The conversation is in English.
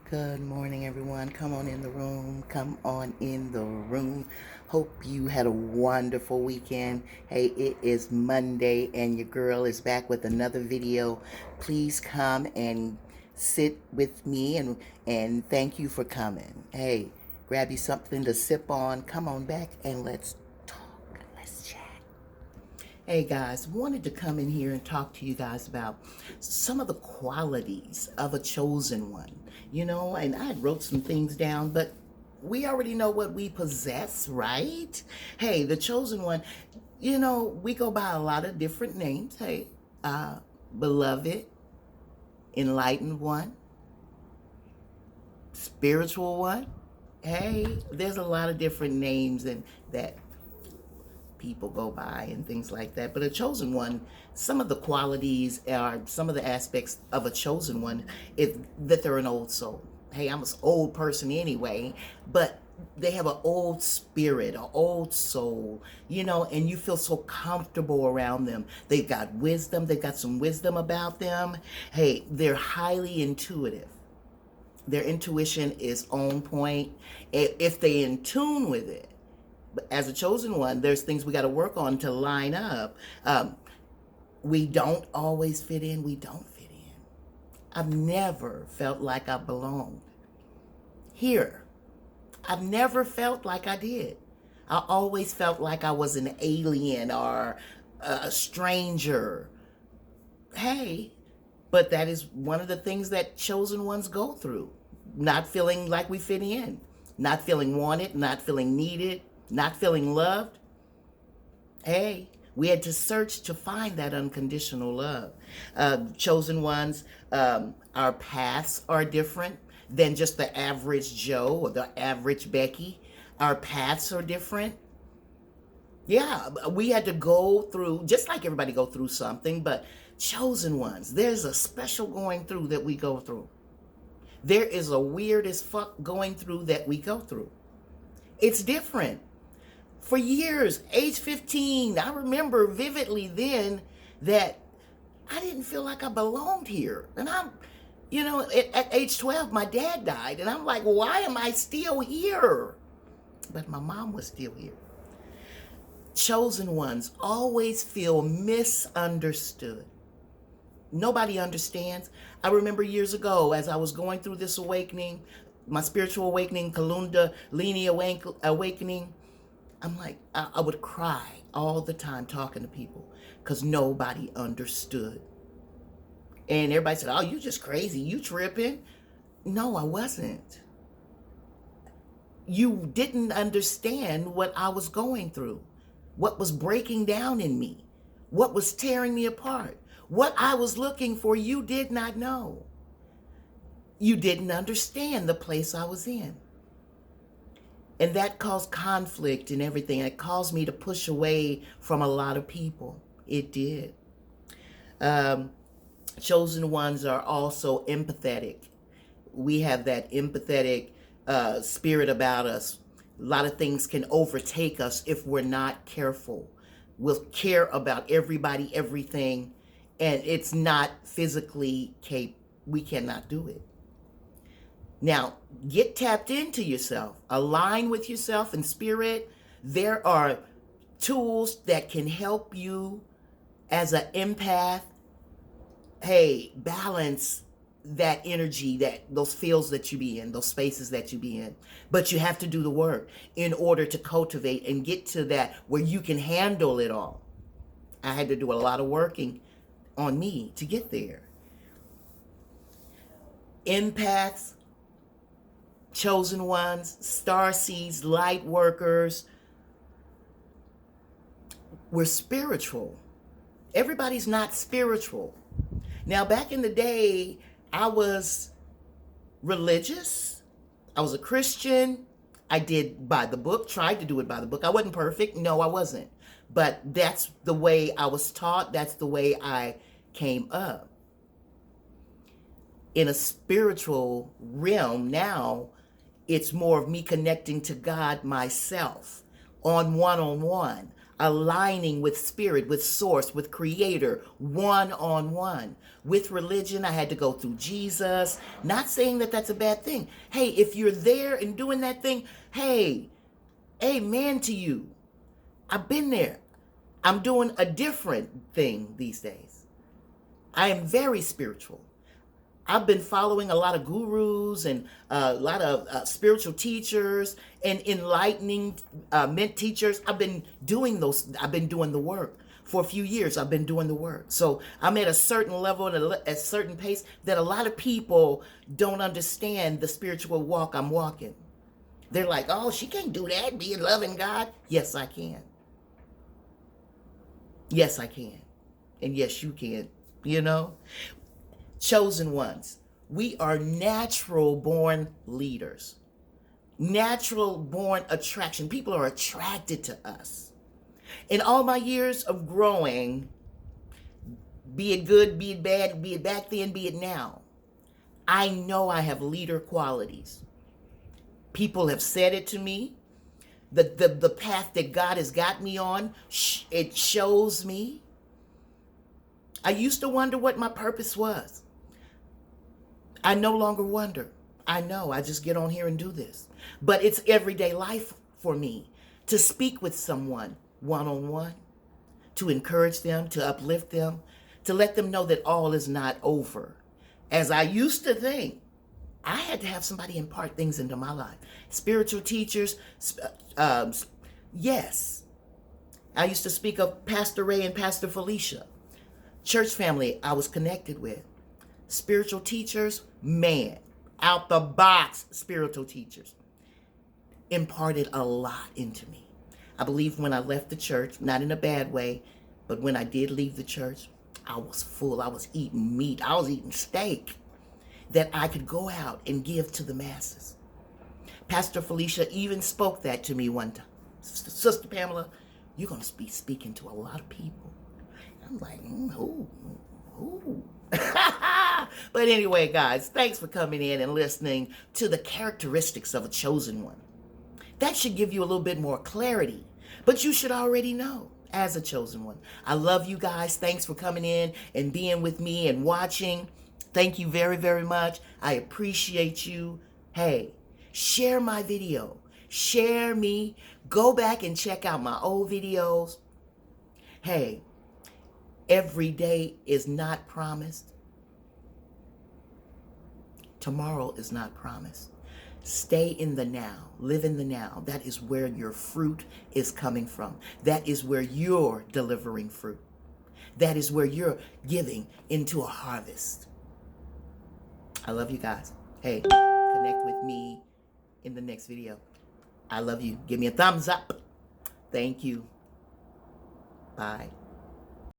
Good morning, everyone. Come on in the room. Come on in the room. Hope you had a wonderful weekend. Hey, it is Monday, and your girl is back with another video. Please come and sit with me, and thank you for coming. Hey, grab you something to sip on. Come on back, and let's talk. Let's chat. Hey guys, wanted to come in here and talk to you guys about some of the qualities of a chosen one. And I wrote some things down, but we already know what we possess, right? Hey, the chosen one, we go by a lot of different names. Hey, beloved, enlightened one, spiritual one. Hey, there's a lot of different names and that people go by and things like that. But a chosen one, some of the qualities are some of the aspects of a chosen one is that they're an old soul. Hey, I'm an old person anyway, but they have an old spirit, an old soul, and you feel so comfortable around them. They've got wisdom, they've got some wisdom about them. Hey, they're highly intuitive. Their intuition is on point. If they're in tune with it, as a chosen one, there's things we got to work on to line up. We don't always fit in. We don't fit in. I've never felt like I belonged here. I've never felt like I did. I always felt like I was an alien or a stranger. Hey, but that is one of the things that chosen ones go through. Not feeling like we fit in. Not feeling wanted. Not feeling needed. Not feeling loved. Hey, we had to search to find that unconditional love. Chosen ones, our paths are different than just the average Joe or the average Becky. Our paths are different. Yeah, we had to go through, just like everybody go through something, but chosen ones, there's a special going through that we go through. There is a weird as fuck going through that we go through. It's different. For years, age 15, I remember vividly then that I didn't feel like I belonged here. And at age 12, my dad died. And I'm like, why am I still here? But my mom was still here. Chosen ones always feel misunderstood. Nobody understands. I remember years ago as I was going through this awakening, my spiritual awakening, Kundalini awakening, I'm like, I would cry all the time talking to people because nobody understood. And everybody said, oh, you just crazy. You tripping. No, I wasn't. You didn't understand what I was going through, what was breaking down in me, what was tearing me apart, what I was looking for. You did not know. You didn't understand the place I was in. And that caused conflict and everything. It caused me to push away from a lot of people. It did. Chosen ones are also empathetic. We have that empathetic spirit about us. A lot of things can overtake us if we're not careful. We'll care about everybody, everything, and it's not physically capable. We cannot do it. Now, get tapped into yourself. Align with yourself in spirit. There are tools that can help you as an empath, hey, balance that energy, those fields that you be in, those spaces that you be in. But you have to do the work in order to cultivate and get to that where you can handle it all. I had to do a lot of working on me to get there. Empaths, chosen ones, star seeds, light workers. We're spiritual. Everybody's not spiritual. Now, back in the day, I was religious. I was a Christian. I did by the book, tried to do it by the book. I wasn't perfect. No, I wasn't. But that's the way I was taught. That's the way I came up. In a spiritual realm now, it's more of me connecting to God myself on one-on-one. aligning with spirit, with source, with creator, one on one. With religion, I had to go through Jesus. Not saying that that's a bad thing. Hey, if you're there and doing that thing, hey, amen to you. I've been there. I'm doing a different thing these days. I am very spiritual. I've been following a lot of gurus and a lot of spiritual teachers and enlightening ment teachers. I've been doing the work for a few years. I've been doing the work. So I'm at a certain level and a certain pace that a lot of people don't understand the spiritual walk I'm walking. They're like, oh, she can't do that, be in loving God. Yes, I can. Yes, I can. And yes, you can. You know? Chosen ones. We are natural born leaders. Natural born attraction. People are attracted to us. In all my years of growing, be it good, be it bad, be it back then, be it now, I know I have leader qualities. People have said it to me. The path that God has got me on, it shows me. I used to wonder what my purpose was. I no longer wonder. I know, I just get on here and do this. But it's everyday life for me to speak with someone one-on-one, to encourage them, to uplift them, to let them know that all is not over. As I used to think, I had to have somebody impart things into my life. Spiritual teachers, yes. I used to speak of Pastor Ray and Pastor Felicia. Church family I was connected with. Spiritual teachers, man, out the box spiritual teachers imparted a lot into me. I believe when I left the church, not in a bad way, but when I did leave the church, I was full. I was eating meat. I was eating steak that I could go out and give to the masses. Pastor Felicia even spoke that to me one time. Sister Pamela, you're going to be speaking to a lot of people. I'm like, who? But anyway, guys, thanks for coming in and listening to the characteristics of a chosen one. That should give you a little bit more clarity, but you should already know as a chosen one. I love you guys. Thanks for coming in and being with me and watching. Thank you very, very much. I appreciate you. Hey, share my video. Share me. Go back and check out my old videos. Hey, every day is not promised. Tomorrow is not promised. Stay in the now. Live in the now. That is where your fruit is coming from. That is where you're delivering fruit. That is where you're giving into a harvest. I love you guys. Hey, connect with me in the next video. I love you. Give me a thumbs up. Thank you. Bye.